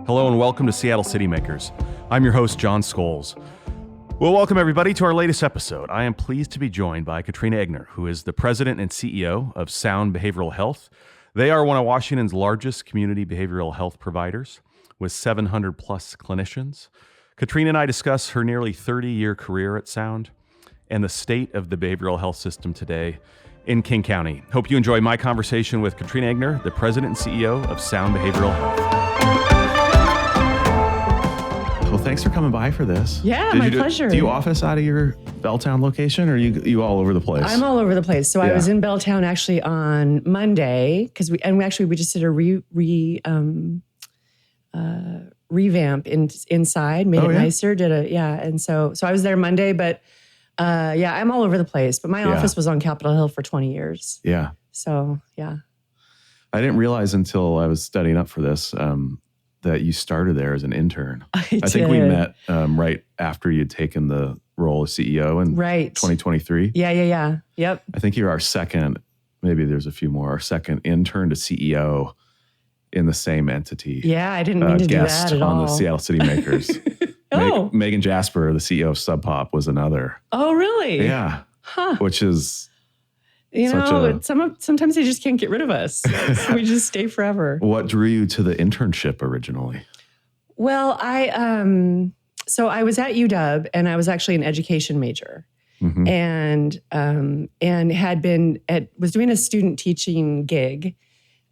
Hello and welcome to Seattle City Makers. I'm your host, John Scholes. Well, welcome everybody to our latest episode. I am pleased to be joined by Katrina Egner, who is the president and CEO of Sound Behavioral Health. They are one of Washington's largest community behavioral health providers with 700 plus clinicians. Katrina and I discuss her nearly 30-year career at Sound and the state of the behavioral health system today in King County. Hope you enjoy my conversation with Katrina Egner, the president and CEO of Sound Behavioral Health. Well, thanks for coming by for this. Yeah, my pleasure. Do you office out of your Belltown location, or are you all over the place? I'm all over the place. So I was in Belltown actually on Monday because we just did a revamp inside, made it nicer. And so I was there Monday, but I'm all over the place. But my office was on Capitol Hill for 20 years. Yeah. So yeah. I didn't realize until I was studying up for this that you started there as an intern. I think we met right after you'd taken the role as CEO in 2023. Yeah. Yep. I think you're our second, maybe there's a few more, our second intern to CEO in the same entity. Yeah, I didn't mean to do that at all. On the Seattle City Makers. Megan Jasper, the CEO of Sub Pop, was another. Oh, really? Yeah. Huh. Which is... sometimes they just can't get rid of us. So we just stay forever. What drew you to the internship originally? Well, I was at UW and I was actually an education major, and was doing a student teaching gig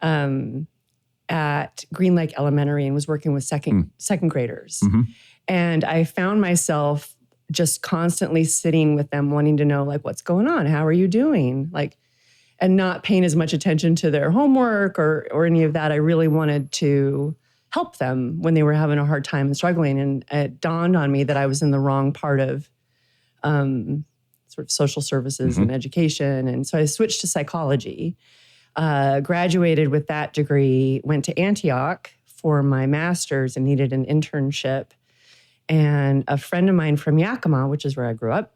at Green Lake Elementary and was working with second graders, and I found myself just constantly sitting with them, wanting to know, like, what's going on? How are you doing? Like, and not paying as much attention to their homework or any of that. I really wanted to help them when they were having a hard time and struggling. And it dawned on me that I was in the wrong part of sort of social services and education. And so I switched to psychology, graduated with that degree, went to Antioch for my master's and needed an internship. And a friend of mine from Yakima, which is where I grew up,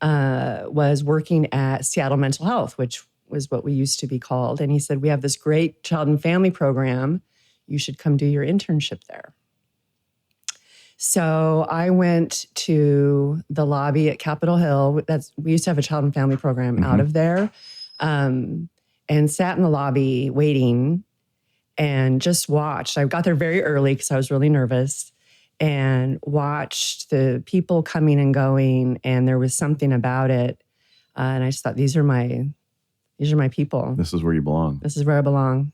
was working at Seattle Mental Health, which was what we used to be called. And he said, we have this great child and family program. You should come do your internship there. So I went to the lobby at Capitol Hill. We used to have a child and family program out of there, and sat in the lobby waiting and just watched. I got there very early because I was really nervous, and watched the people coming and going, and there was something about it. And I just thought, these are my people. This is where you belong. This is where I belong.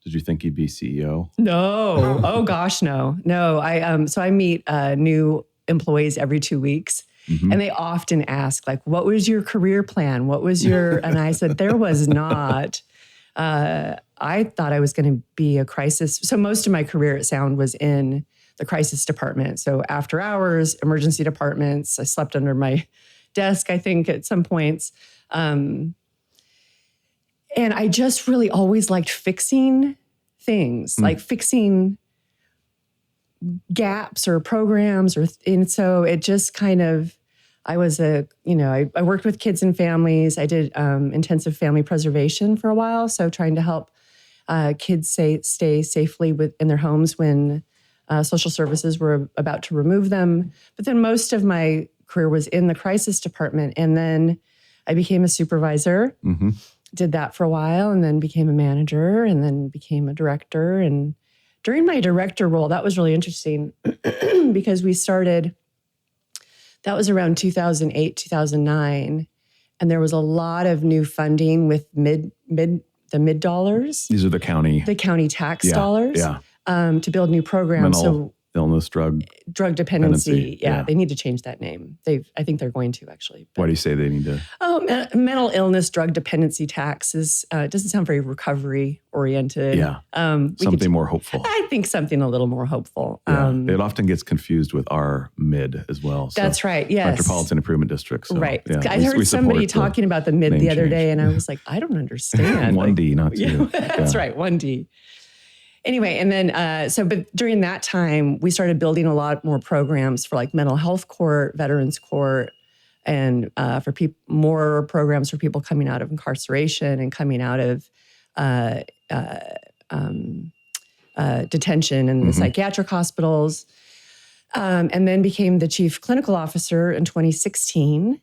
Did you think you'd be CEO? No. Oh gosh, no. So I meet new employees every 2 weeks, and they often ask, like, what was your career plan? What was your, and I said, there was not. I thought I was going to be a crisis. So most of my career at Sound was in the crisis department. So after hours, emergency departments. I slept under my desk, I think, at some points. And I just really always liked fixing things, like fixing gaps or programs. And so it just kind of, I worked with kids and families. I did intensive family preservation for a while. So trying to help kids stay safely in their homes when social services were about to remove them. But then most of my career was in the crisis department. And then I became a supervisor, did that for a while, and then became a manager, and then became a director. And during my director role, that was really interesting because that was around 2008, 2009. And there was a lot of new funding with the mid dollars. These are the county tax dollars. To build new programs. Mental illness, drug dependency. Yeah, they need to change that name. I think they're going to actually. Why do you say they need to? Mental illness, drug dependency taxes. It doesn't sound very recovery oriented. Yeah, something more hopeful. I think something a little more hopeful. Yeah. It often gets confused with our MID as well. So that's right. Yes, Metropolitan Improvement District. So, right. Yeah, I heard somebody talking about the MID the other day, and I was like, I don't understand. 1D, not 2. That's right, 1D. Anyway, and then, but during that time, we started building a lot more programs for like mental health court, veterans court, and for more programs for people coming out of incarceration and coming out of detention and the psychiatric hospitals, and then became the chief clinical officer in 2016,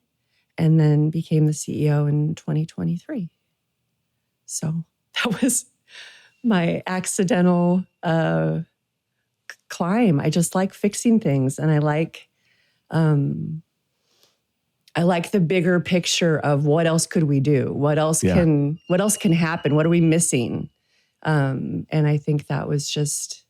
and then became the CEO in 2023. So that was my accidental climb. I just like fixing things, and I like the bigger picture of what else could we do? What else can happen? What are we missing? And I think that was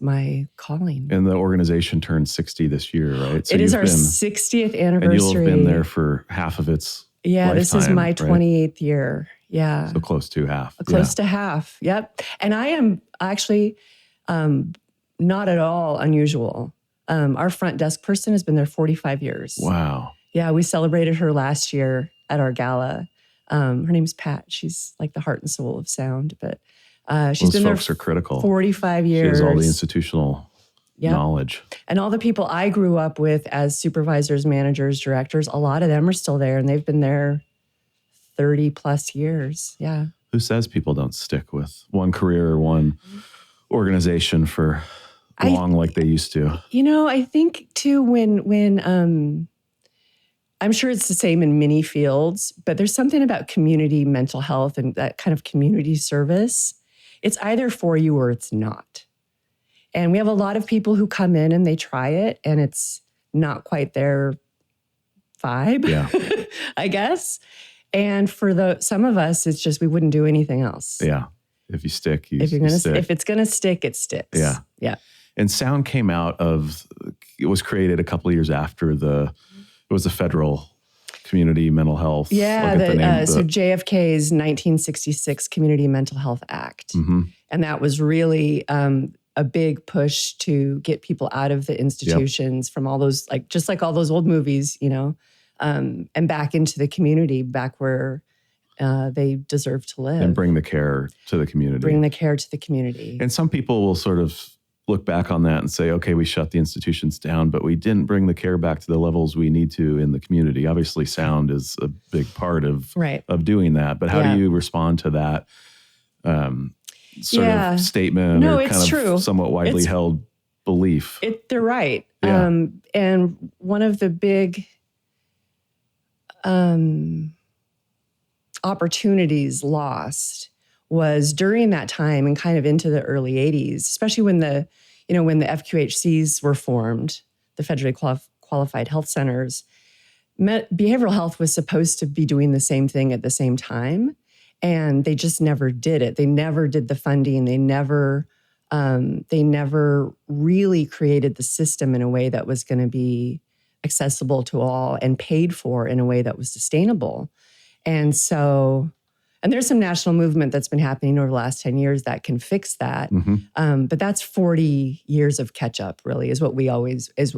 my calling. And the organization turned 60 this year, right? So it is our 60th anniversary. And you'll have been there for half of its lifetime, this is my right? 28th year. Yeah. So close to half. Close to half. Yep. And I am actually not at all unusual. Our front desk person has been there 45 years. Wow. Yeah, we celebrated her last year at our gala. Her name's Pat. She's like the heart and soul of sound. But she's been there. Those folks are critical. 45 years. She has all the institutional knowledge. And all the people I grew up with as supervisors, managers, directors, a lot of them are still there, and they've been there 30 plus years. Yeah. Who says people don't stick with one career or one organization for long like they used to? I think too when I'm sure it's the same in many fields, but there's something about community mental health and that kind of community service. It's either for you or it's not. And we have a lot of people who come in and they try it and it's not quite their vibe, I guess. And for some of us, it's just we wouldn't do anything else. Yeah. If you stick, if it's gonna stick, it sticks. Yeah. Yeah. And Sound came out it was created a couple of years after it was the federal community mental health. Yeah. So JFK's 1966 Community Mental Health Act. Mm-hmm. And that was really a big push to get people out of the institutions from all those, just like all those old movies, and back into the community, back where they deserve to live. And bring the care to the community. And some people will sort of look back on that and say, okay, we shut the institutions down, but we didn't bring the care back to the levels we need to in the community. Obviously, Sound is a big part of doing that. But how do you respond to that sort of statement or kind of true. Somewhat widely held belief? They're right. Yeah. And one of the big opportunities lost was during that time and kind of into the early 80s, especially when the FQHCs were formed, the federally qualified health centers. Behavioral health was supposed to be doing the same thing at the same time, and they just never did it. They never did the funding. They never really created the system in a way that was going to be accessible to all and paid for in a way that was sustainable. And there's some national movement that's been happening over the last 10 years that can fix that. Mm-hmm. But that's 40 years of catch up, really, is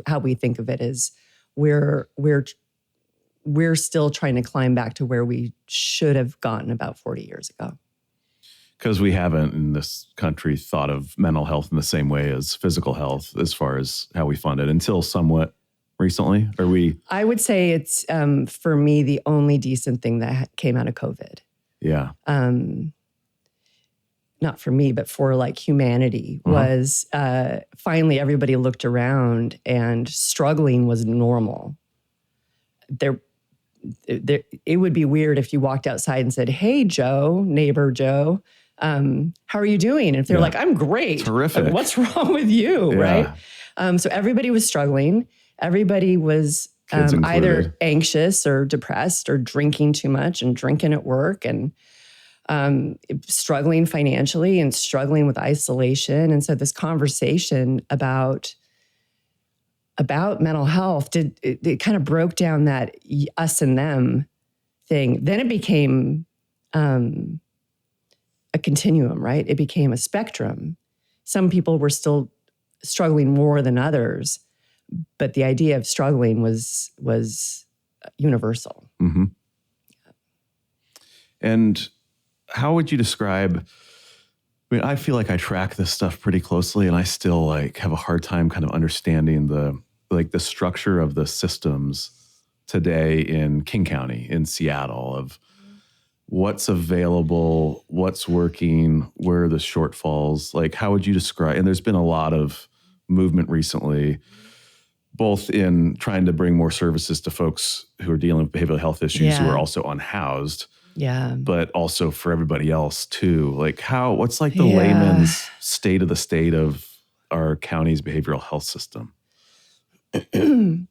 how we think of it. Is we're still trying to climb back to where we should have gotten about 40 years ago. Because we haven't in this country thought of mental health in the same way as physical health as far as how we fund it until somewhat recently. I would say it's, for me, the only decent thing that came out of COVID. Yeah. Not for me, but for humanity was finally everybody looked around and struggling was normal. It would be weird if you walked outside and said, "Hey, Joe, neighbor Joe, how are you doing?" And if they're like, "I'm great." Terrific. What's wrong with you? Yeah. Right. So everybody was struggling. Everybody was either anxious or depressed or drinking too much and drinking at work and struggling financially and struggling with isolation. And so this conversation about mental health it kind of broke down that us and them thing. Then it became a continuum, right? It became a spectrum. Some people were still struggling more than others, but the idea of struggling was universal. Mm-hmm. And how would you describe, I feel like I track this stuff pretty closely and I still have a hard time kind of understanding the structure of the systems today in King County, in Seattle, of what's available, what's working, where are the shortfalls? Like, how would you describe, and there's been a lot of movement recently, both in trying to bring more services to folks who are dealing with behavioral health issues who are also unhoused, but also for everybody else too. Like what's like the layman's state of our county's behavioral health system? It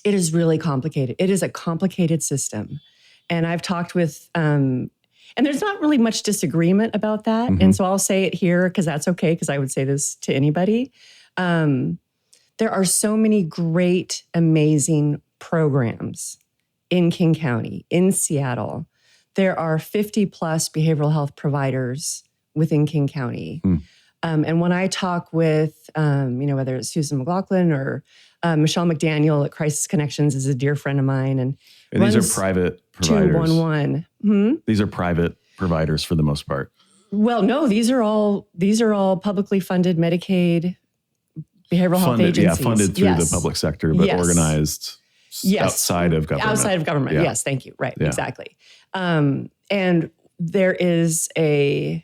is really complicated. It is a complicated system. And I've talked with, and there's not really much disagreement about that. And so I'll say it here because that's okay, because I would say this to anybody. There are so many great, amazing programs in King County, in Seattle. There are 50 plus behavioral health providers within King County. And when I talk with, whether it's Susan McLaughlin or Michelle McDaniel at Crisis Connections is a dear friend of mine. And these are private providers. 211. These are private providers for the most part. Well, no, these are all publicly funded Medicaid behavioral health agencies. Yeah, funded through the public sector, but organized outside of government. Outside of government, yes, thank you. Right, exactly. And there is I've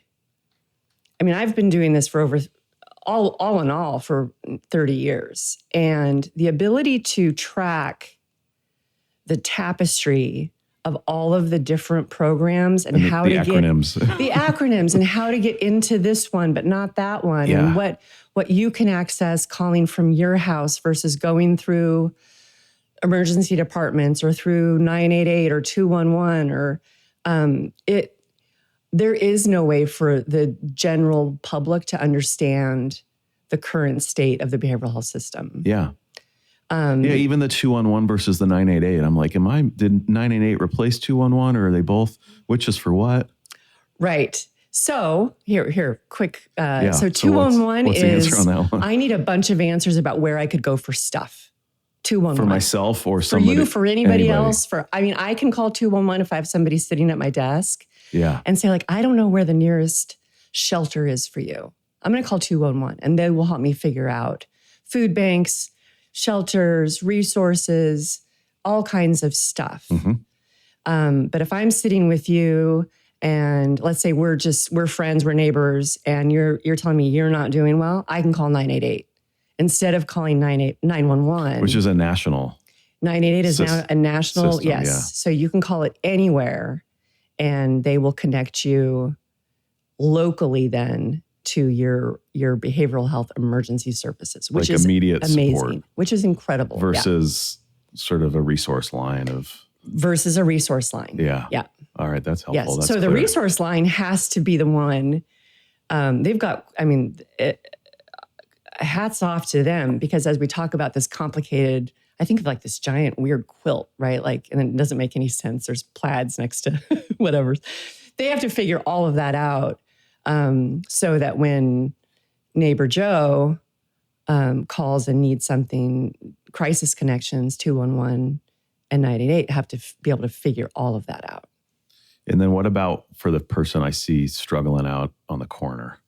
been doing this for over, all in all, for 30 years. And the ability to track the tapestry of all of the different programs and how to acronyms. get the acronyms and how to get into this one, but not that one. And what you can access calling from your house versus going through emergency departments or through 988 or 211 or there is no way for the general public to understand the current state of the behavioral health system. Yeah. Even the 211 versus the 988. I'm like, did 988 replace 211 or are they both? Which is for what? Right. So here, quick. So 211 what's the answer on that one? I need a bunch of answers about where I could go for stuff. 211. For myself or somebody? For you, for anybody else. I can call 211 if I have somebody sitting at my desk. Yeah. And say like, I don't know where the nearest shelter is for you. I'm going to call 211 and they will help me figure out food banks, shelters, resources, all kinds of stuff. But if I'm sitting with you and let's say we're friends, we're neighbors, and you're telling me you're not doing well, I can call 988 instead of calling 911. Which is a national. 988 is now a national, system, yes. Yeah. So you can call it anywhere and they will connect you locally then to your behavioral health emergency services, which is immediate amazing, support which is incredible. Versus sort of a resource line versus a resource line. Yeah. Yeah. All right. That's helpful. Yes. That's so clear. the resource line has to be the one. They've got, hats off to them because as we talk about this complicated, I think of like this giant weird quilt, right? Like, and it doesn't make any sense. There's plaids next to whatever. They have to figure all of that out so that when neighbor Joe calls and needs something, Crisis Connections, 211 and 988 have to be able to figure all of that out. And then what about for the person I see struggling out on the corner,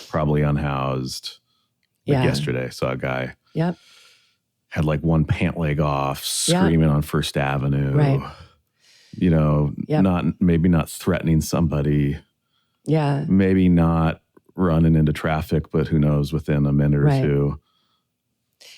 probably unhoused? Like yesterday, I saw a guy. Yep. Had like one pant leg off, screaming on First Avenue. Right. Maybe not threatening somebody. Yeah. Maybe not running into traffic, but who knows, within a minute or two.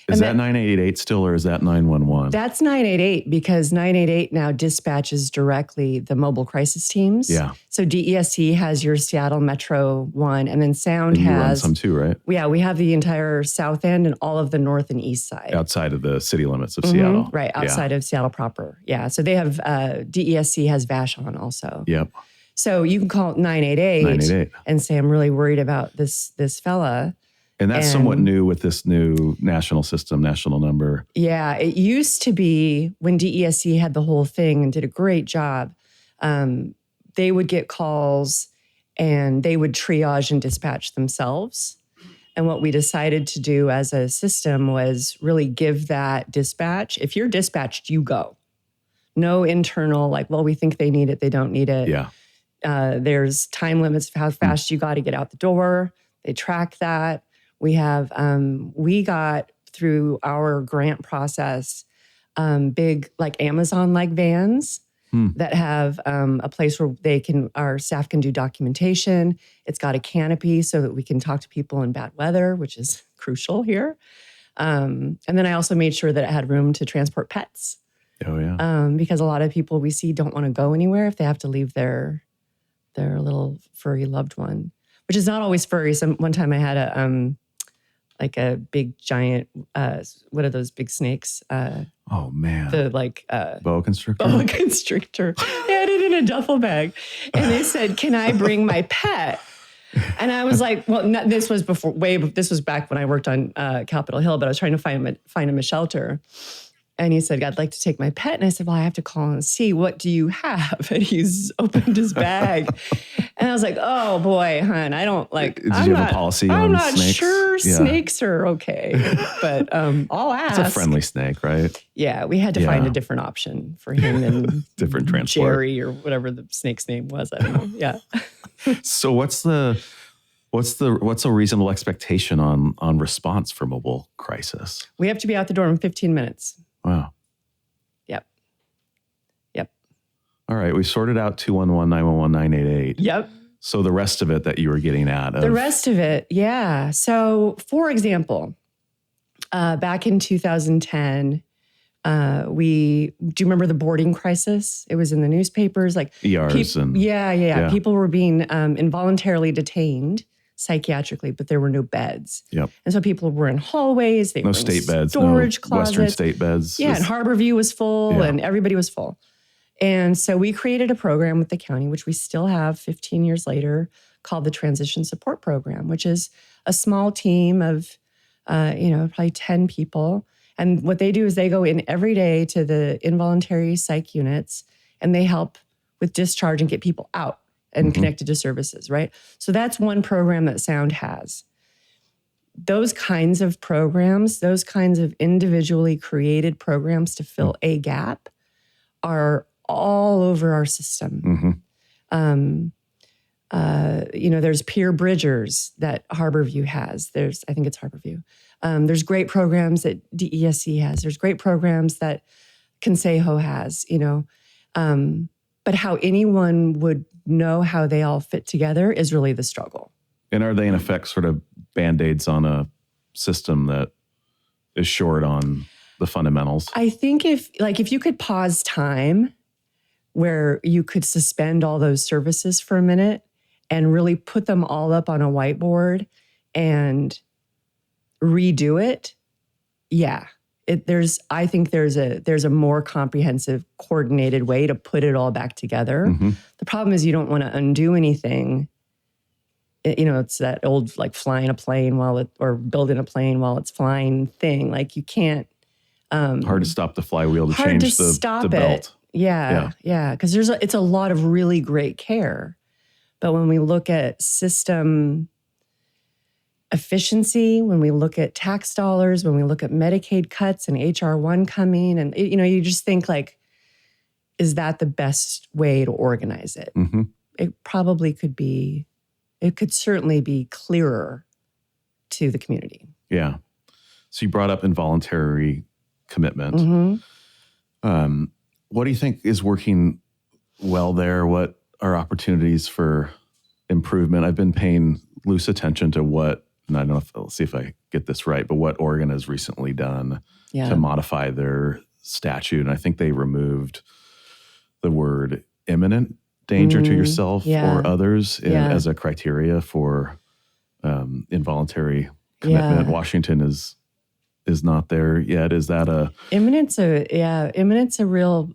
Is that 988 still, or is that 911? That's 988 because 988 now dispatches directly the mobile crisis teams. Yeah. So DESC has your Seattle Metro one, and then Sound and you run has some too, right? Yeah, we have the entire south end and all of the north and east side. Outside of the city limits of Seattle. Right, outside of Seattle proper. Yeah, so they have, DESC has Vashon also. Yep. So you can call 988 and say, I'm really worried about this fella. And that's somewhat new with this new national system, national number. Yeah, it used to be when DESC had the whole thing and did a great job. They would get calls and they would triage and dispatch themselves. And what we decided to do as a system was really give that dispatch. If you're dispatched, you go. No internal, like, well, we think they need it, they don't need it. Yeah. There's time limits for how fast you got to get out the door. They track that. We have, we got through our grant process, big like Amazon-like vans that have a place where our staff can do documentation. It's got a canopy so that we can talk to people in bad weather, which is crucial here. And then I also made sure that it had room to transport pets. Oh, yeah. Because a lot of people we see don't want to go anywhere if they have to leave their little furry loved one, which is not always furry. One time I had a big giant, what are those big snakes? Oh, man. The boa constrictor? Boa constrictor. They had it in a duffel bag. And they said, can I bring my pet? And I was like, well, this was this was back when I worked on Capitol Hill, but I was trying to find him a shelter. And he said, I'd like to take my pet. And I said, well, I have to call and see, what do you have? And he's opened his bag. And I was like, oh boy, hon, I don't like, Did you have a policy on snakes? I'm not sure snakes are okay, but I'll ask. It's a friendly snake, right? Yeah, we had to find a different option for him and different transport. Jerry or whatever the snake's name was. I don't know. Yeah. So what's a reasonable expectation on response for mobile crisis? We have to be out the door in 15 minutes. Wow. Yep. All right. We sorted out 211, 911, 988. Yep. So the rest of it that you were getting at. The rest of it. Yeah. So for example, back in 2010, do you remember the boarding crisis? It was in the newspapers, like ERs Yeah. People were being involuntarily detained psychiatrically, but there were no beds. Yep. And so people were in hallways. They were state in beds, storage no closets. Western state beds. Yeah, and Harborview was full and everybody was full. And so we created a program with the county, which we still have 15 years later, called the Transition Support Program, which is a small team of, probably 10 people. And what they do is they go in every day to the involuntary psych units and they help with discharge and get people out and connected to services, right? So that's one program that Sound has. Those kinds of programs, those kinds of individually created programs to fill a gap are all over our system. There's peer bridgers that Harborview has. I think it's Harborview. There's great programs that DESC has. There's great programs that Consejo has, but how anyone would know how they all fit together is really the struggle. And are they in effect sort of Band-Aids on a system that is short on the fundamentals? I think if you could pause time where you could suspend all those services for a minute and really put them all up on a whiteboard and redo it, I think there's a more comprehensive, coordinated way to put it all back together. The problem is you don't want to undo anything. It's that old flying a plane or building a plane while it's flying thing. Like you can't. Hard to stop the flywheel to change the belt. Yeah. Because it's a lot of really great care, but when we look at system efficiency, when we look at tax dollars, when we look at Medicaid cuts and HR1 coming, and you just think is that the best way to organize it? It probably could be. It could certainly be clearer to the community. Yeah. So you brought up involuntary commitment. What do you think is working well there? What are opportunities for improvement? I've been paying loose attention to and I don't know let's see if I get this right, but what Oregon has recently done to modify their statute. And I think they removed the word imminent danger to yourself or others as a criteria for involuntary commitment. Washington is not there yet. Is that imminent's a real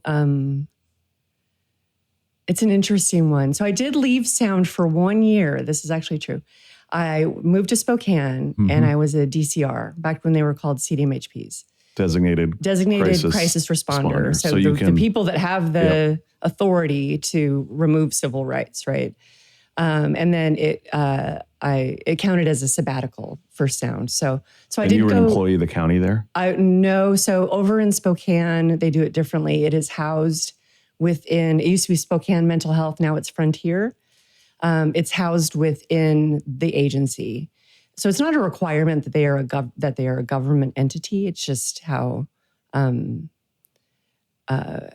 it's an interesting one. So I did leave Sound for 1 year. This is actually true. I moved to Spokane and I was a DCR back when they were called CDMHPs. Designated crisis responder. So the people that have the authority to remove civil rights, right? And then it counted as a sabbatical for Sound. So I did. You were an employee of the county there? No. So over in Spokane, they do it differently. It is housed within. It used to be Spokane Mental Health. Now it's Frontier. It's housed within the agency. So it's not a requirement that they are a government entity. It's just how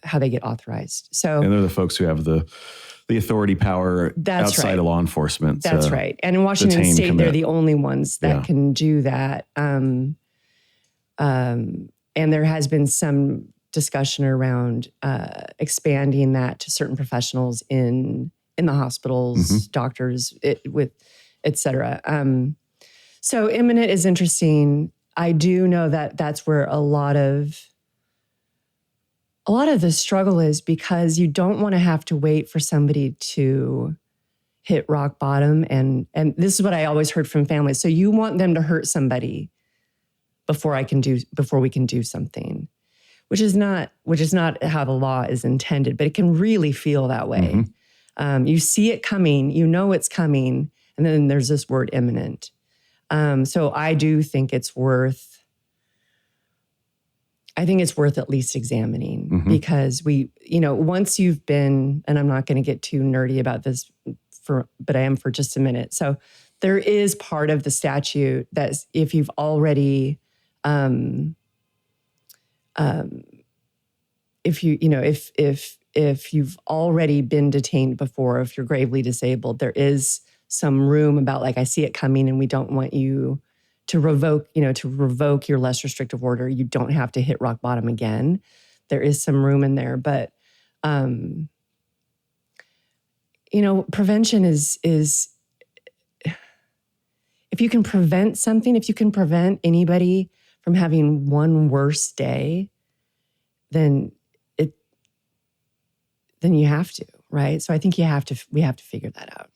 how they get authorized. So, and they're the folks who have the authority power outside of law enforcement. That's right. And in Washington State, they're the only ones that can do that. And there has been some discussion around expanding that to certain professionals in the hospitals, doctors, et cetera. So imminent is interesting. I do know that that's where a lot of the struggle is, because you don't want to have to wait for somebody to hit rock bottom. And this is what I always heard from families. So you want them to hurt somebody before we can do something, which is not how the law is intended, but it can really feel that way. You see it coming, you know it's coming, and then there's this word imminent. So I do think it's worth at least examining, because once you've been, and I'm not going to get too nerdy about this but I am for just a minute. So there is part of the statute that if you've already, if you've already been detained before, if you're gravely disabled, there is some room about I see it coming and we don't want you to revoke your less restrictive order. You don't have to hit rock bottom again. There is some room in there, but prevention is if you can prevent something, if you can prevent anybody from having one worse day, then you have to, right? So I think we have to figure that out.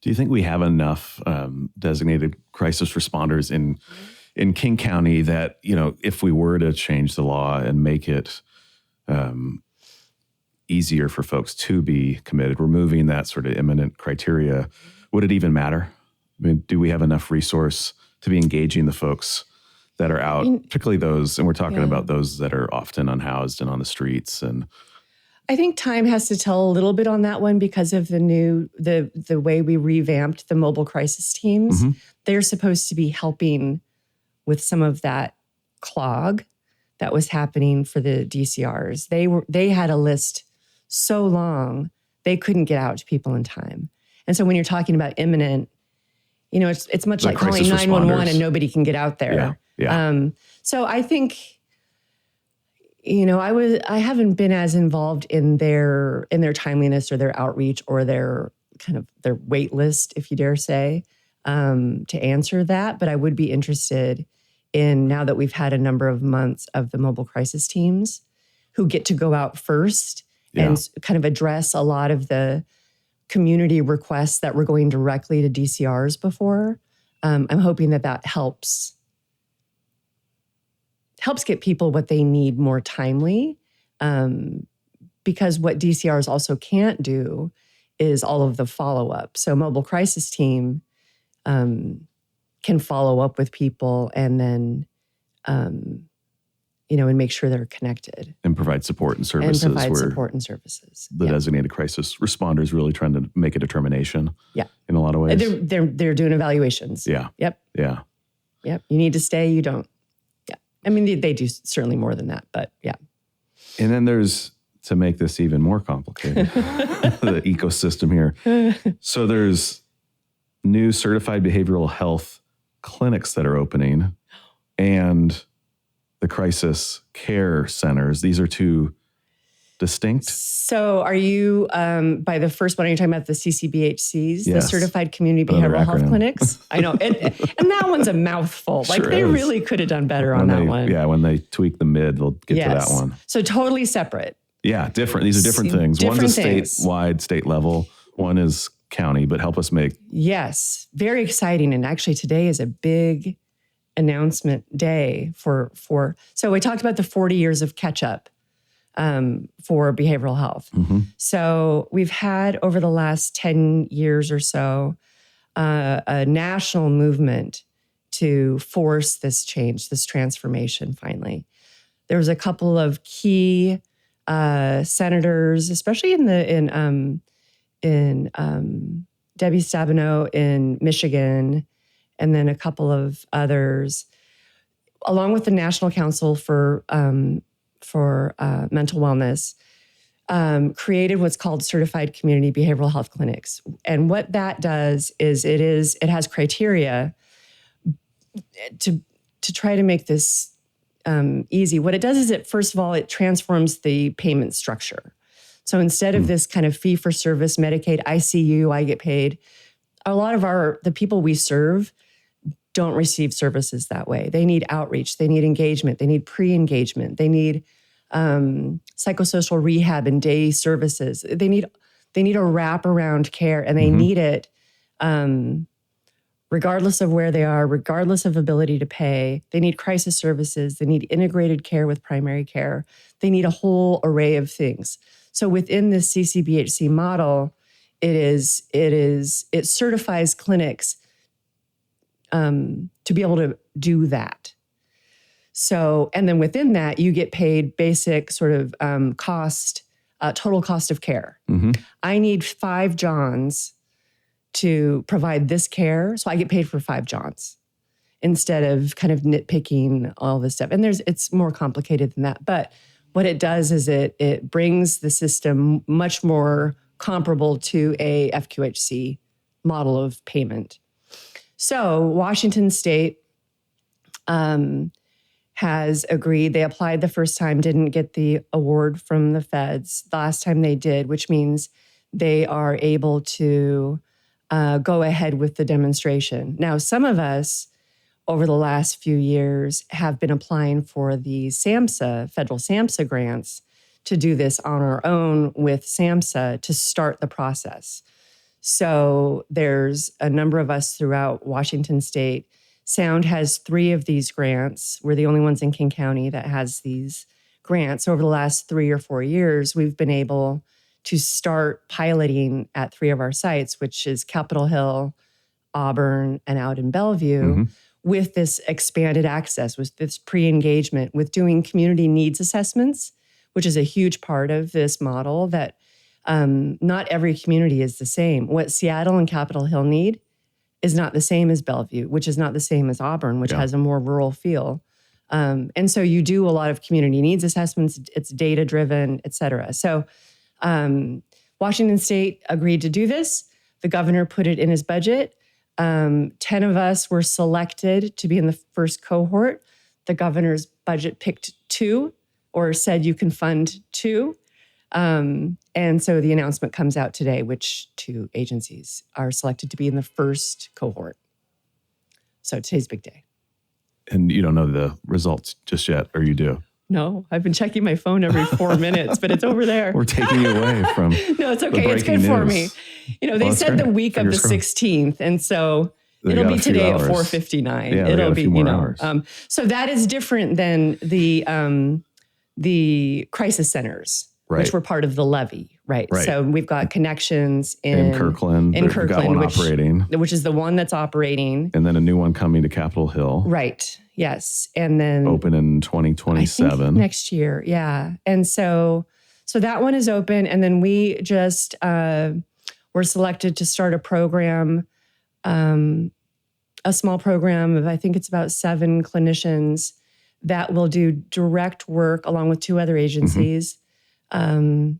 Do you think we have enough designated crisis responders in King County that, if we were to change the law and make it easier for folks to be committed, removing that sort of imminent criteria, would it even matter? I mean, do we have enough resource to be engaging the folks that are out, particularly those, and we're talking about those that are often unhoused and on the streets? And I think time has to tell a little bit on that one because of the way we revamped the mobile crisis teams. They're supposed to be helping with some of that clog that was happening for the DCRs. They had a list so long they couldn't get out to people in time. And so when you're talking about imminent, it's much like calling 911 and nobody can get out there. Yeah. So I think, I haven't been as involved in their timeliness or their outreach or their wait list, if you dare say, to answer that. But I would be interested in, now that we've had a number of months of the mobile crisis teams who get to go out first and kind of address a lot of the community requests that were going directly to DCRs before. I'm hoping that helps get people what they need more timely, because what DCRs also can't do is all of the follow-up. So mobile crisis team can follow up with people and then, and make sure they're connected. And provide support and services. The designated crisis responders really trying to make a determination. In a lot of ways. They're doing evaluations. Yeah. Yep. You need to stay, you don't. I mean, they do certainly more than that, but yeah. And then there's, to make this even more complicated, the ecosystem here. So there's new certified behavioral health clinics that are opening and the crisis care centers. These are two distinct. So are you, by the first one, are you talking about the CCBHCs, the Certified Community Behavioral Health Clinics? I know. And that one's a mouthful. They really could have done better on that one. Yeah, when they tweak the mid, they'll get to that one. So totally separate. Yeah, different. These are different things. One's a statewide, state level. One is county, but help us make. Yes, very exciting. And actually today is a big announcement day for so we talked about the 40 years of catch-up for behavioral health. So we've had, over the last 10 years or so, a national movement to force this change, this transformation, finally. There was a couple of key senators, especially in Debbie Stabenow in Michigan, and then a couple of others, along with the National Council for mental wellness, created what's called certified community behavioral health clinics. And what that does is it has criteria to try to make this easy. What it does is first of all, it transforms the payment structure. So instead of this kind of fee for service, Medicaid, ICU, I get paid, a lot of the people we serve don't receive services that way. They need outreach, they need engagement, they need pre-engagement, they need psychosocial rehab and day services. They need a wraparound care, and they need it regardless of where they are, regardless of ability to pay. They need crisis services. They need integrated care with primary care. They need a whole array of things. So within this CCBHC model, it certifies clinics to be able to do that. So, and then within that, you get paid basic sort of total cost of care. I need 5 Johns to provide this care, so I get paid for 5 Johns instead of kind of nitpicking all this stuff. And it's more complicated than that. But what it does is it brings the system much more comparable to a FQHC model of payment. So Washington State has agreed. They applied the first time, didn't get the award from the feds. The last time they did, which means they are able to go ahead with the demonstration. Now, some of us over the last few years have been applying for the SAMHSA, federal SAMHSA grants to do this on our own with SAMHSA to start the process. So there's a number of us throughout Washington State. Sound has 3 of these grants. We're the only ones in King County that has these grants. Over the last 3 or 4 years, we've been able to start piloting at 3 of our sites, which is Capitol Hill, Auburn, and out in Bellevue, with this expanded access, with this pre-engagement, with doing community needs assessments, which is a huge part of this model that not every community is the same. What Seattle and Capitol Hill need is not the same as Bellevue, which is not the same as Auburn, which has a more rural feel. And so you do a lot of community needs assessments. It's data-driven, et cetera. So Washington State agreed to do this. The governor put it in his budget. 10 of us were selected to be in the first cohort. The governor's budget picked 2 or said you can fund 2. And so the announcement comes out today, which 2 agencies are selected to be in the first cohort. So today's a big day. And you don't know the results just yet, or you do? No, I've been checking my phone every 4 minutes, but it's over there. We're taking you away from No, it's okay. It's good for me. You know, they said the week of the 16th, and so it'll be today at 4:59. Yeah, it'll be, you know. hours. So that is different than the crisis centers, which were part of the levy, right? So we've got connections in Kirkland. In Kirkland, got one operating, which is the one that's operating, and then a new one coming to Capitol Hill. Right. Yes, and then open in 2027 I think next year. Yeah, and so that one is open, and then we just were selected to start a program, a small program of I think it's about 7 clinicians that will do direct work along with 2 other agencies. To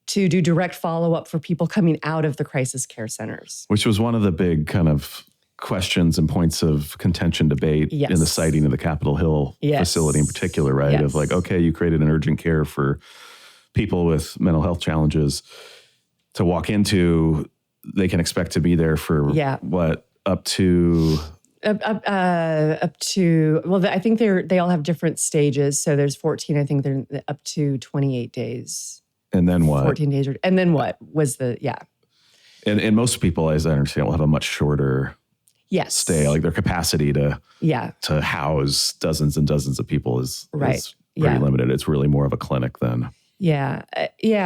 do direct follow-up for people coming out of the crisis care centers. Which was one of the big kind of questions and points of contention debate in the siting of the Capitol Hill facility in particular, right? Of like, okay, you created an urgent care for people with mental health challenges to walk into. They can expect to be there for what, up to... Up to, well, I think they all have different stages. So there's 14, I think they're up to 28 days. And then what? 14 days. And then what was And most people, as I understand, will have a much shorter stay. Like their capacity to house dozens and dozens of people is pretty limited. It's really more of a clinic then. Yeah.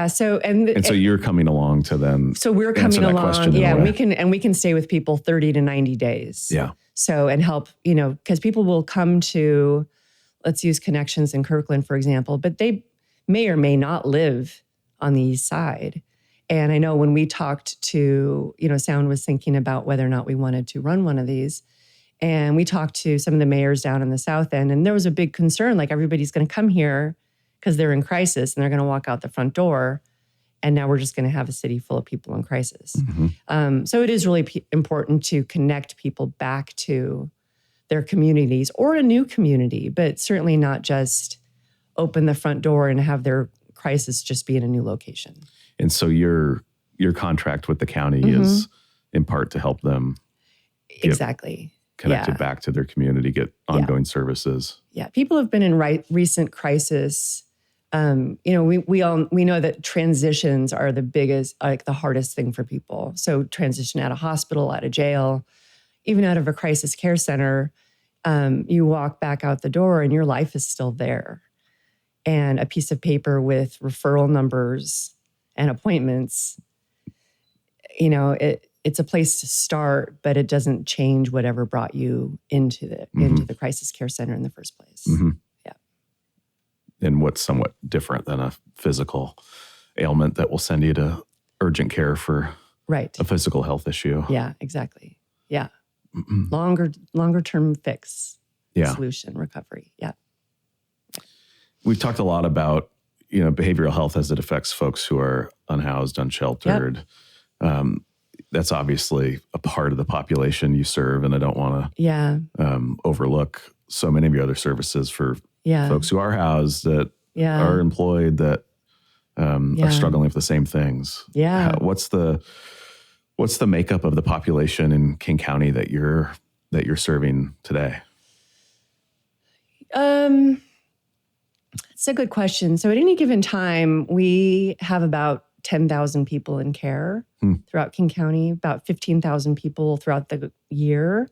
So so you're coming along to then. So we're coming along. Yeah, we can stay with people 30 to 90 days. Yeah. So and help, you know, because people will come to, let's use Connections in Kirkland, for example, but they may or may not live on the east side. And I know when we talked to, you know, Sound was thinking about whether or not we wanted to run one of these. And we talked to some of the mayors down in the south end, and there was a big concern, like everybody's going to come here because they're in crisis and they're going to walk out the front door. And now we're just going to have a city full of people in crisis. So it is really important to connect people back to their communities or a new community, but certainly not just open the front door and have their crisis just be in a new location. And so your contract with the county is in part to help them exactly connected back to their community, get ongoing services. Yeah, people have been in recent crisis. We know that transitions are the biggest, like the hardest thing for people. So transition out of hospital, out of jail, even out of a crisis care center, you walk back out the door and your life is still there. And a piece of paper with referral numbers and appointments, it's a place to start, but it doesn't change whatever brought you into the crisis care center in the first place. Yeah. And what's somewhat different than a physical ailment that will send you to urgent care for a physical health issue. Yeah, exactly. Yeah. Longer term fix, solution, recovery. Yeah. We've talked a lot about, behavioral health as it affects folks who are unhoused, unsheltered. Yep. That's obviously a part of the population you serve, and I don't want to overlook so many of your other services for folks who are housed, that are employed, that are struggling with the same things. Yeah. What's the makeup of the population in King County that you're serving today? It's a good question. So at any given time, we have about 10,000 people in care throughout King County, about 15,000 people throughout the year.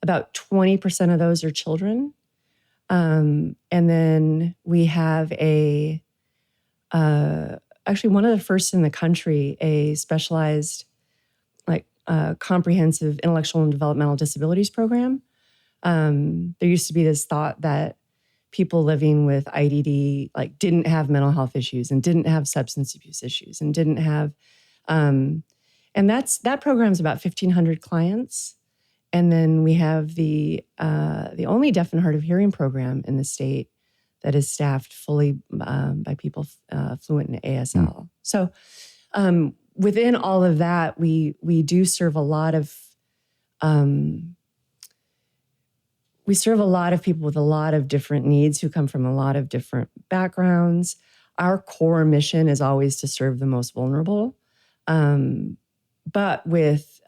About 20% of those are children. And then we have actually one of the first in the country, a specialized, comprehensive intellectual and developmental disabilities program. There used to be this thought that people living with IDD didn't have mental health issues and didn't have substance abuse issues and didn't have, and that program's about 1,500 clients. And then we have the only deaf and hard of hearing program in the state that is staffed fully by people fluent in ASL. So within all of that, we do serve a lot of people with a lot of different needs who come from a lot of different backgrounds. Our core mission is always to serve the most vulnerable. But with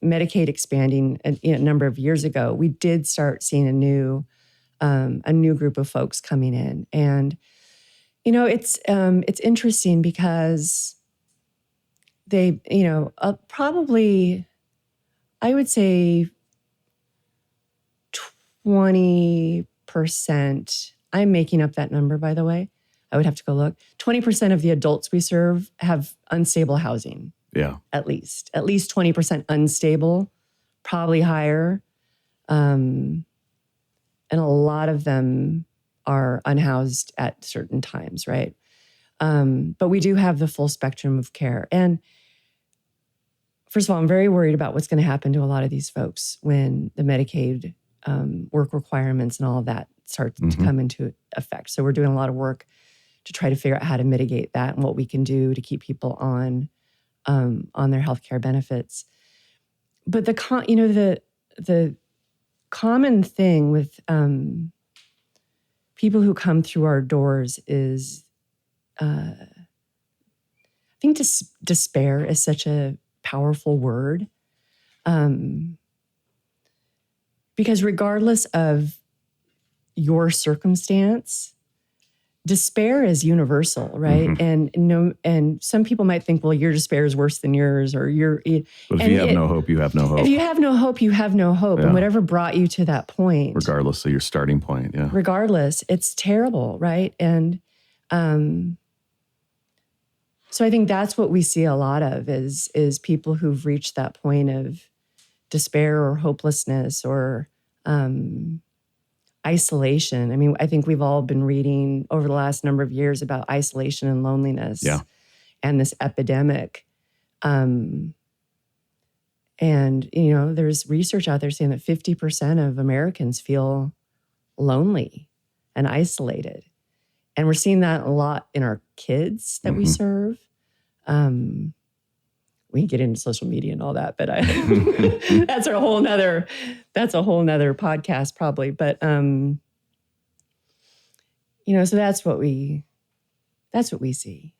Medicaid expanding a number of years ago, we did start seeing a new group of folks coming in. And, it's interesting because they, probably, I would say 20%, I'm making up that number, by the way. I would have to go look. 20% of the adults we serve have unstable housing. Yeah. At least 20% unstable, probably higher. And a lot of them are unhoused at certain times, right? But we do have the full spectrum of care. And first of all, I'm very worried about what's going to happen to a lot of these folks when the Medicaid work requirements and all of that start to come into effect. So we're doing a lot of work to try to figure out how to mitigate that and what we can do to keep people on their healthcare benefits. But the common thing with people who come through our doors is, I think despair is such a powerful word. Because regardless of your circumstance, despair is universal, right? And some people might think, well, your despair is worse than yours, or But if you have no hope, you have no hope. If you have no hope, you have no hope. And whatever brought you to that point, regardless of your starting point, regardless, it's terrible, right? And so I think that's what we see a lot of is people who've reached that point of despair or hopelessness or isolation. I mean, I think we've all been reading over the last number of years about isolation and loneliness and this epidemic. And, there's research out there saying that 50% of Americans feel lonely and isolated. And we're seeing that a lot in our kids that we serve. We can get into social media and all that, but that's a whole nother podcast probably. But so that's what we see.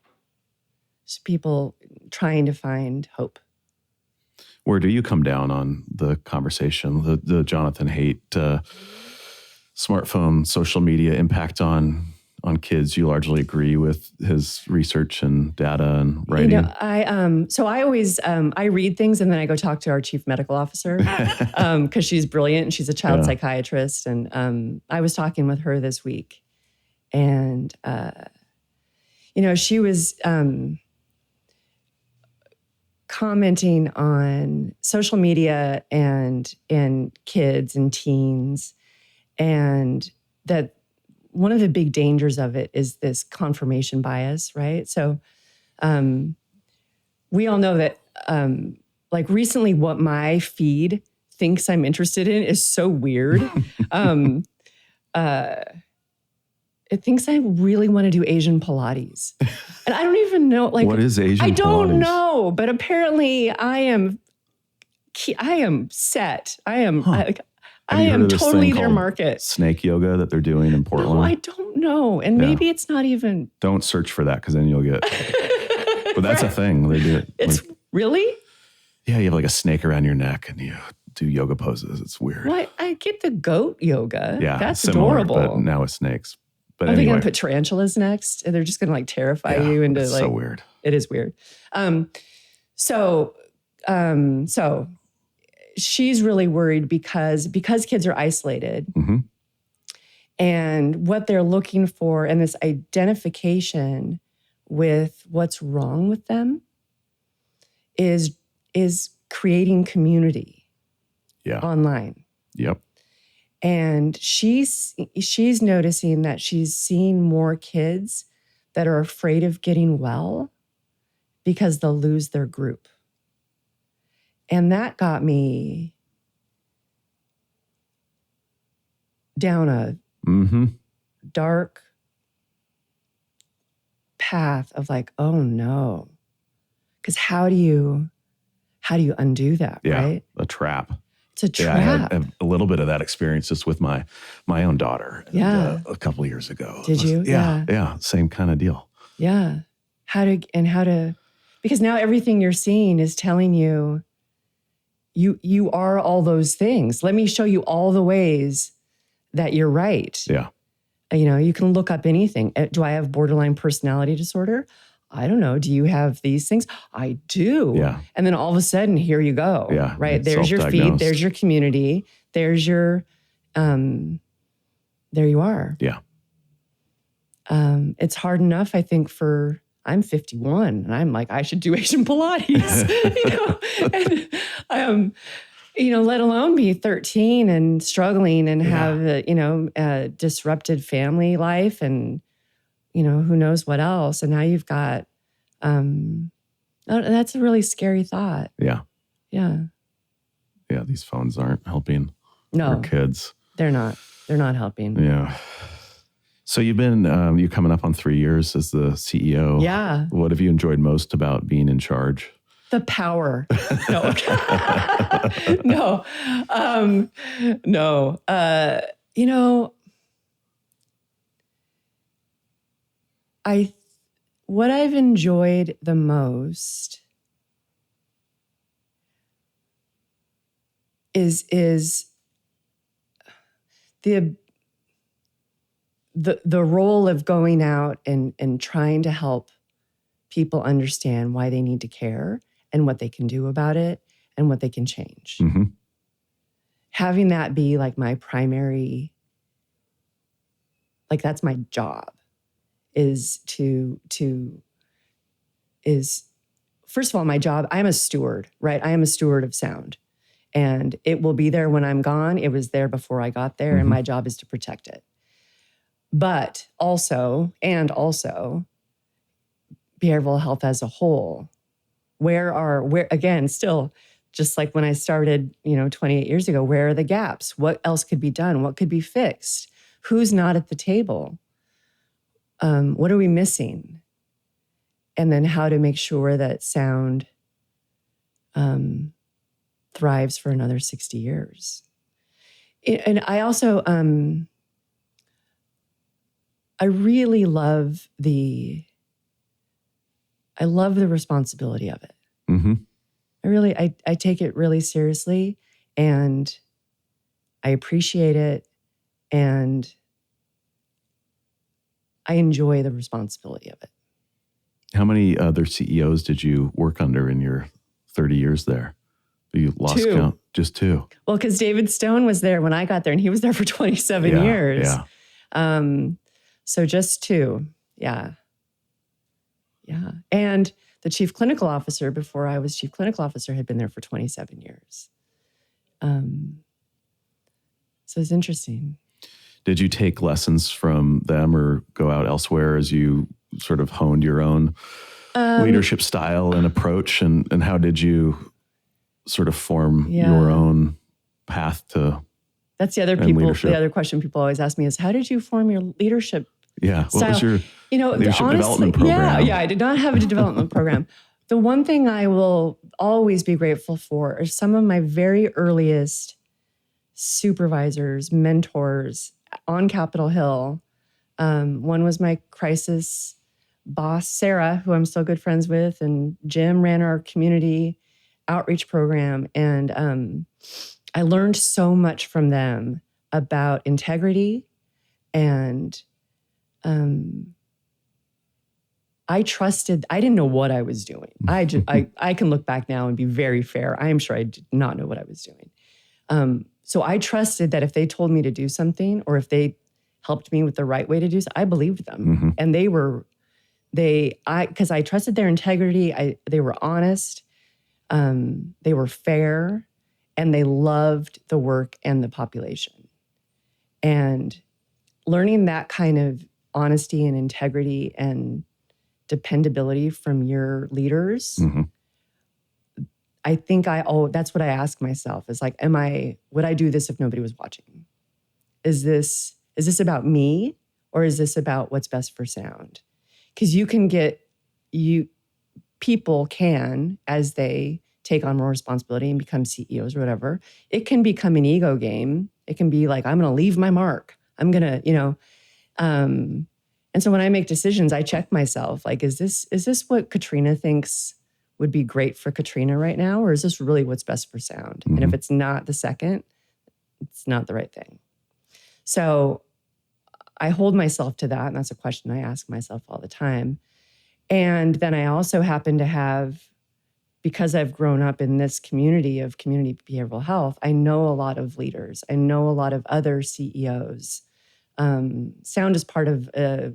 Just people trying to find hope. Where do you come down on the conversation, the Jonathan Haidt smartphone, social media impact on kids? You largely agree with his research and data and writing. I always I read things and then I go talk to our chief medical officer because she's brilliant and she's a child psychiatrist. And I was talking with her this week, and she was commenting on social media and kids and teens, and that one of the big dangers of it is this confirmation bias, right? So we all know that like recently what my feed thinks I'm interested in is so weird. It thinks I really want to do Asian Pilates. And I don't even know, like, what is Asian Pilates? I don't know, but apparently I am set. I am totally their market. Snake yoga that they're doing in Portland? No, I don't know. And maybe it's not even. Don't search for that because then you'll get. But that's a thing. They do it. It's really? Yeah, you have like a snake around your neck and you do yoga poses. It's weird. Well, I get the goat yoga. Yeah, that's similar, adorable. But now with snakes. But Are anyway. they going to put tarantulas next? And they're just going to like terrify you into like. So weird. It is weird. So she's really worried because kids are isolated, and what they're looking for and this identification with what's wrong with them is creating community online. Yep. And she's noticing that she's seeing more kids that are afraid of getting well because they'll lose their group. And that got me down a dark path of like, oh no. Because how do you undo that, right? A trap. It's a trap. Yeah, I had a little bit of that experience just with my own daughter a couple of years ago. Did you? Yeah. Same kind of deal. Yeah. How to, because now everything you're seeing is telling you, you are all those things. Let me show you all the ways that you're right. Yeah. You can look up anything. Do I have borderline personality disorder? I don't know. Do you have these things? I do. Yeah. And then all of a sudden, here you go. Yeah. Right. There's your feed. There's your community. There's your, there you are. Yeah. It's hard enough, I think, I'm 51 and I'm like, I should do Asian Pilates, and let alone be 13 and struggling and have, a disrupted family life and, who knows what else. And now you've got, that's a really scary thought. Yeah. Yeah. Yeah. These phones aren't helping our kids. They're not helping. Yeah. So you've been, you're coming up on 3 years as the CEO. Yeah. What have you enjoyed most about being in charge? The power. No. No. What I've enjoyed the most is the role of going out and trying to help people understand why they need to care and what they can do about it and what they can change. Having that be like my primary, like that's my job, is first of all, my job, I'm a steward, right? I am a steward of sound. And it will be there when I'm gone. It was there before I got there, and my job is to protect it. But also behavioral health as a whole. Where again, still, just like when I started, 28 years ago, where are the gaps? What else could be done? What could be fixed? who's not at the table? What are we missing? And then how to make sure that sound thrives for another 60 years. And I also, I really love I love the responsibility of it. Mm-hmm. I take it really seriously, and I appreciate it, and I enjoy the responsibility of it. How many other CEOs did you work under in your 30 years there? You lost 2. count? Just 2. Well, because David Stone was there when I got there, and he was there for 27 years. Yeah. So just 2. Yeah. Yeah. And the chief clinical officer, before I was chief clinical officer, had been there for 27 years. So it's interesting. Did you take lessons from them or go out elsewhere as you sort of honed your own leadership style and approach? And how did you sort of form your own path to That's the other question people always ask me is, how did you form your leadership Yeah. style? What was your leadership development program? Yeah, I did not have a development program. The one thing I will always be grateful for are some of my very earliest supervisors, mentors on Capitol Hill. One was my crisis boss, Sarah, who I'm still good friends with, and Jim ran our community outreach program. And I learned so much from them about integrity, and I didn't know what I was doing. I can look back now and be very fair. I am sure I did not know what I was doing. So I trusted that if they told me to do something, or if they helped me with the right way to do so, I believed them. And because I trusted their integrity. They were honest. They were fair, and they loved the work and the population. And learning that kind of honesty and integrity and dependability from your leaders, I think that's what I ask myself is like, would I do this if nobody was watching? Is this about me, or is this about what's best for sound? Because people can, as they take on more responsibility and become CEOs or whatever, it can become an ego game. It can be like, I'm going to leave my mark. I'm going to, and so when I make decisions, I check myself, like, is this what Katrina thinks would be great for Katrina right now? Or is this really what's best for sound? And if it's not the second, it's not the right thing. So I hold myself to that. And that's a question I ask myself all the time. And then I also happen to have, because I've grown up in this community of community behavioral health, I know a lot of leaders. I know a lot of other CEOs. Sound is part of a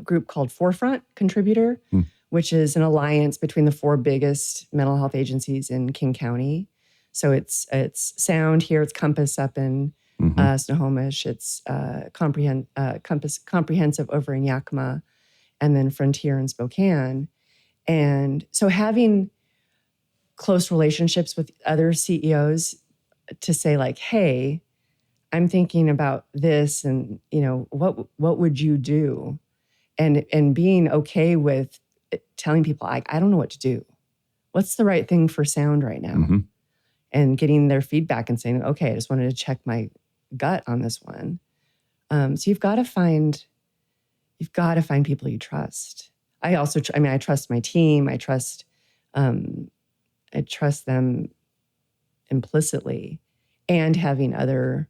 group called Forefront Contributor, which is an alliance between the 4 biggest mental health agencies in King County. So it's Sound here, it's Compass up in Snohomish, it's Comprehensive over in Yakima, and then Frontier in Spokane. And so having close relationships with other CEOs to say like, hey, I'm thinking about this, and what would you do? And being okay with telling people, I don't know what to do. What's the right thing for sound right now? And getting their feedback and saying, okay, I just wanted to check my gut on this one. So you've got to find people you trust. I also, I trust my team. I trust them implicitly, and having other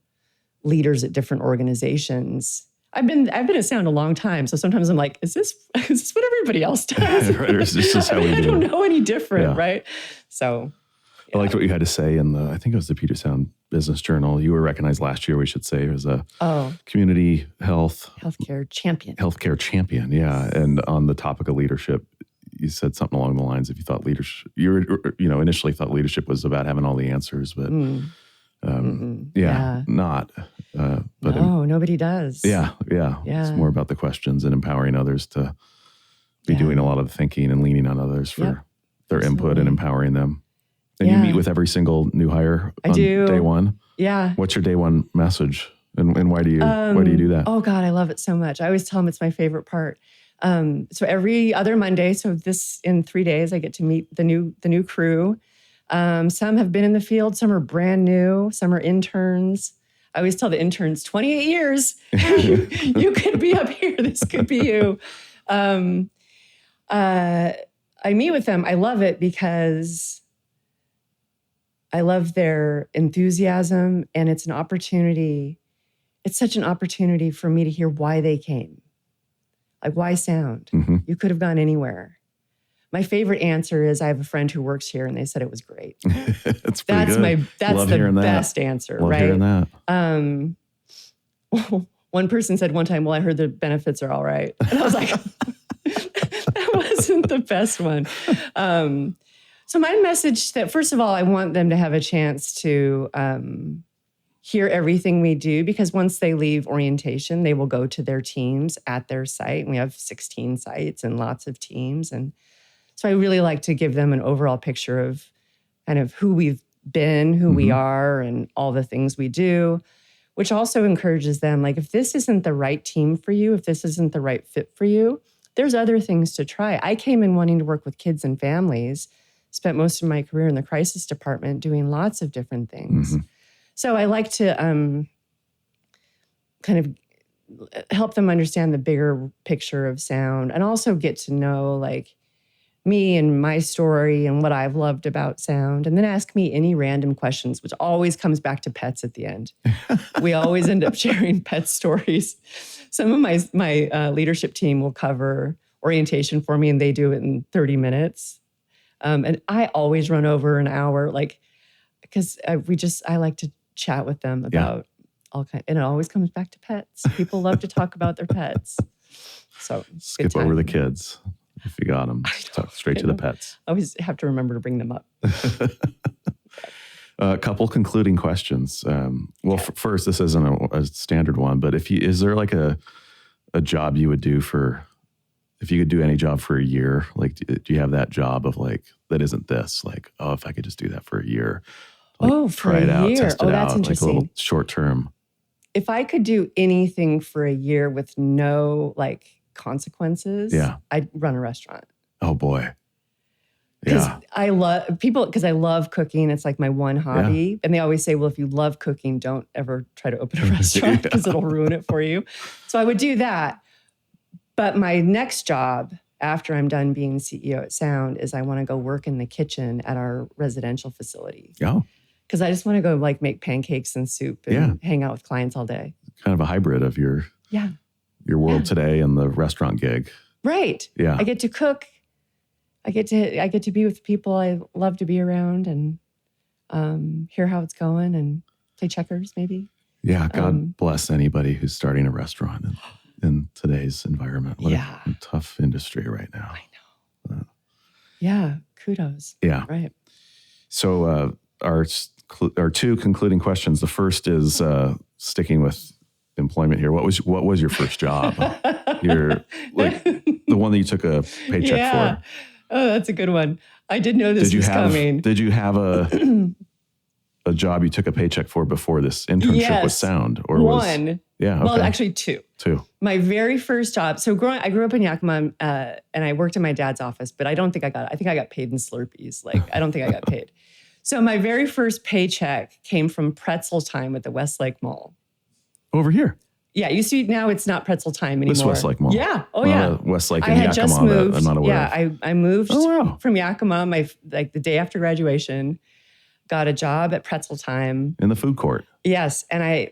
leaders at different organizations. I've been at Sound a long time, so sometimes I'm like, is this what everybody else does? Right, or is this just how we do it? I don't know any different, right? So I liked what you had to say in I think it was the Puget Sound Business Journal. You were recognized last year, we should say, as a community healthcare champion. Healthcare champion, yeah. And on the topic of leadership, you said something along the lines of you thought leadership, initially thought leadership was about having all the answers, but not. But nobody does. Yeah. It's more about the questions and empowering others to be doing a lot of the thinking and leaning on others for their input and empowering them. And you meet with every single new hire on day one? Yeah. What's your day one message? And why do you do that? Oh God, I love it so much. I always tell them it's my favorite part. So every other Monday, so this in 3 days, I get to meet the new crew. Some have been in the field, some are brand new, some are interns. I always tell the interns, 28 years, you could be up here. This could be you. I meet with them. I love it because I love their enthusiasm, and it's an opportunity. It's such an opportunity for me to hear why they came. Like, why sound? Mm-hmm. You could have gone anywhere. My favorite answer is, I have a friend who works here and they said it was great. That's good. That's Love the best answer, Love right? Hearing that. One person said one time, well, I heard the benefits are all right. And I was like, that wasn't the best one. So my message that, first of all, I want them to have a chance to hear everything we do, because once they leave orientation, they will go to their teams at their site. And we have 16 sites and lots of teams. And so I really like to give them an overall picture of kind of who we've been, who we are, and all the things we do, which also encourages them, like, if this isn't the right team for you, if this isn't the right fit for you, there's other things to try. I came in wanting to work with kids and families, spent most of my career in the crisis department doing lots of different things. So I like to kind of help them understand the bigger picture of sound, and also get to know, like, me and my story and what I've loved about sound, and then ask me any random questions, which always comes back to pets at the end. We always end up sharing pet stories. Some of my leadership team will cover orientation for me, and they do it in 30 minutes. And I always run over an hour, like, because I like to chat with them about all kinds, and it always comes back to pets. People love to talk about their pets. So skip over the kids. If you got them, talk straight to the pets. I always have to remember to bring them up. A couple concluding questions. First, this isn't a standard one, but is there like a job you would do if you could do any job for a year? Like, do you have that job of, like, that isn't this? Like, oh, if I could just do that for a year. Like, for a year. Test it out, That's interesting. like a little short term. If I could do anything for a year with no, like, consequences, I'd run a restaurant. Oh boy. Because I love cooking. It's like my one hobby. And they always say, well, if you love cooking, don't ever try to open a restaurant because it'll ruin it for you. So I would do that. But my next job after I'm done being CEO at Sound is I want to go work in the kitchen at our residential facility. Oh. Because I just want to go, like, make pancakes and soup and hang out with clients all day. Kind of a hybrid of your world today and the restaurant gig. Right. Yeah. I get to cook. I get to be with people I love to be around, and hear how it's going, and play checkers maybe. Yeah. God bless anybody who's starting a restaurant in today's environment. What a tough industry right now. I know. Yeah. Kudos. Yeah. Right. So our two concluding questions. The first is sticking with employment here. What was your first job? The one that you took a paycheck for. Oh, that's a good one. I did know this was coming. Did you have a job you took a paycheck for before this internship with Sound? Or one. Yeah. Okay. Well, actually two. My very first job. So I grew up in Yakima, and I worked in my dad's office, but I think I got paid in Slurpees. Like, I don't think I got paid. So my very first paycheck came from pretzel time at the Westlake Mall. Over here? Yeah, it used to be. Now it's not pretzel time anymore. This Westlake Mall? Yeah. Oh, yeah. Westlake I and had Yakima just moved. that I'm not aware of. I moved from Yakima the day after graduation, got a job at pretzel time. In the food court? Yes. And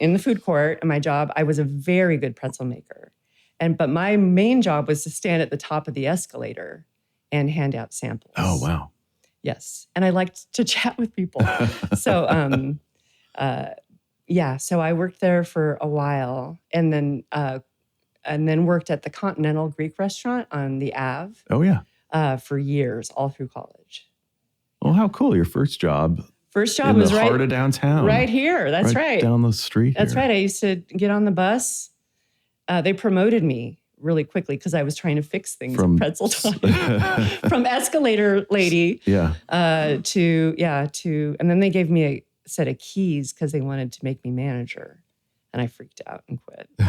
in the food court, and my job, I was a very good pretzel maker. But my main job was to stand at the top of the escalator and hand out samples. Oh, wow. Yes. And I liked to chat with people. So, so I worked there for a while, and then worked at the Continental Greek restaurant on the Ave. Oh, yeah. For years, all through college. Oh, how cool. Your first job. Was right in the heart of downtown. Right here. That's right. Down the street. That's right. I used to get on the bus. They promoted me really quickly because I was trying to fix things at pretzel time. From escalator lady. Yeah. And then they gave me set of keys because they wanted to make me manager. And I freaked out and quit. So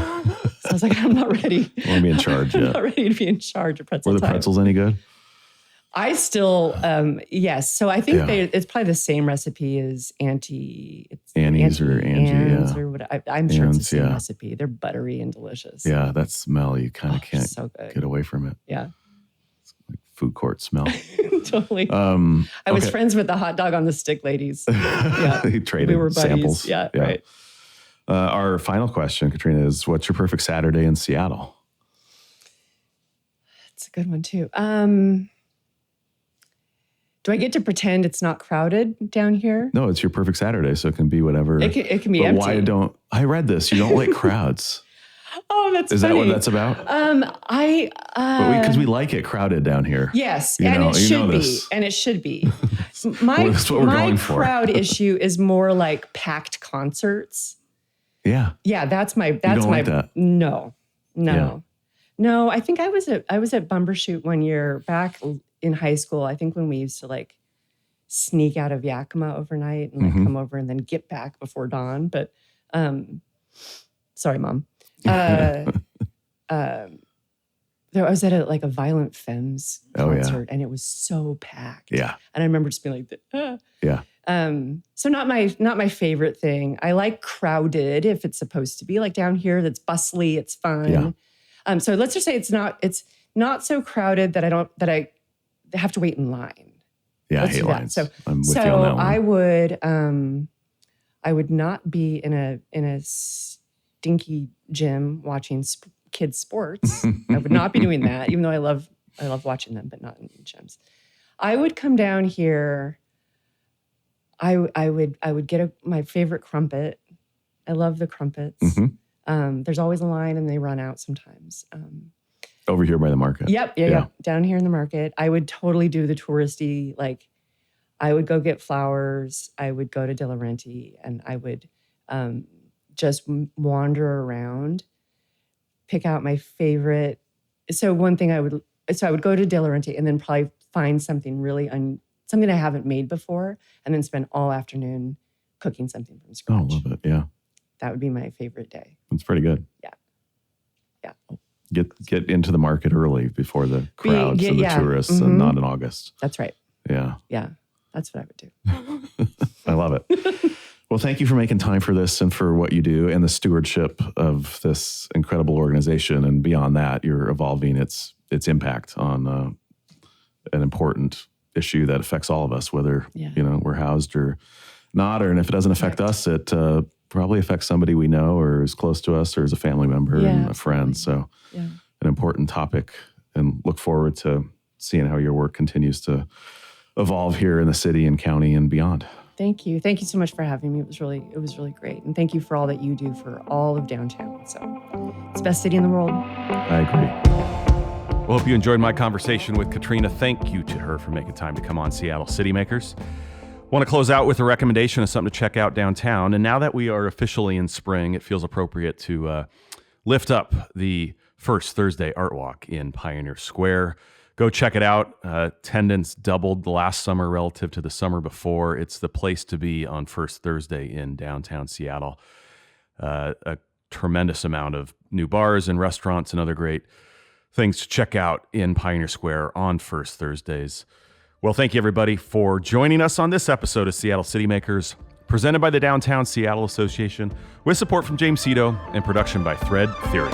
I was like, I'm not ready. I want to be in charge I'm yet. not ready to be in charge of pretzel Were the time. pretzels any good? I still, yes. So I think Yeah. it's probably the same recipe as Annie's or Angie, yeah. or what. I'm sure it's the same yeah. recipe. They're buttery and delicious. Yeah, that smell, you kind of can't so good. get away from it. Yeah, Like food court smell. totally. I was okay. friends with the hot dog on the stick ladies. Yeah, He traded we were buddies. samples. Yeah, right. Our final question, Katrina, is what's your perfect Saturday in Seattle? It's a good one too. Do I get to pretend it's not crowded down here? No, it's your perfect Saturday, so it can be whatever. It can be but empty. I read this. You don't like crowds. Oh, that's Is funny. that what that's about? Because we like it crowded down here. Yes, You and know- it you know should be. this. And it should be. My That's what we're my going for. crowd issue is more like packed concerts. Yeah. Yeah, that's my like that? No. Yeah. No, I think I was at Bumbershoot one year back in high school. I think when we used to like sneak out of Yakima overnight and like come over and then get back before dawn. But sorry, Mom. I was at a Violent Femmes concert and it was so packed. Yeah. And I remember just being like, Yeah. so not my favorite thing. I like crowded if it's supposed to be like down here. That's bustly. It's fun. Yeah. So let's just say it's not so crowded that I have to wait in line. Yeah, Let's I hate do that. lines. So I'm with you on that one. I would not be in a stinky gym watching kids sports. I would not be doing that, even though I love watching them, but not in gyms. I would come down here. I would get my favorite crumpet. I love the crumpets. There's always a line and they run out sometimes. Over here by the market. Yep. Yeah. Down here in the market. I would totally do the touristy, like I would go get flowers. I would go to De Laurenti and I would just wander around, pick out my favorite. So one thing I would go to De Laurenti and then probably find something really something I haven't made before and then spend all afternoon cooking something from scratch. Oh, love it. Yeah. That would be my favorite day. It's pretty good. Yeah. Get into the market early before the crowds and the tourists and not in August. That's right. Yeah. Yeah. That's what I would do. I love it. Well, thank you for making time for this and for what you do and the stewardship of this incredible organization. And beyond that, you're evolving its impact on an important issue that affects all of us, whether we're housed or not, and if it doesn't affect us, it probably affects somebody we know or is close to us or is a family member and a friend. So an important topic, and look forward to seeing how your work continues to evolve here in the city and county and beyond. Thank you. Thank you so much for having me. It was really great. And thank you for all that you do for all of downtown. So it's the best city in the world. I agree. Well, hope you enjoyed my conversation with Katrina. Thank you to her for making time to come on Seattle City Makers. Want to close out with a recommendation of something to check out downtown. And now that we are officially in spring, it feels appropriate to lift up the First Thursday Art Walk in Pioneer Square. Go check it out. Attendance doubled the last summer relative to the summer before. It's the place to be on First Thursday in downtown Seattle. A tremendous amount of new bars and restaurants and other great things to check out in Pioneer Square on First Thursdays. Well, thank you, everybody, for joining us on this episode of Seattle City Makers, presented by the Downtown Seattle Association, with support from James Cito and production by Thread Theory.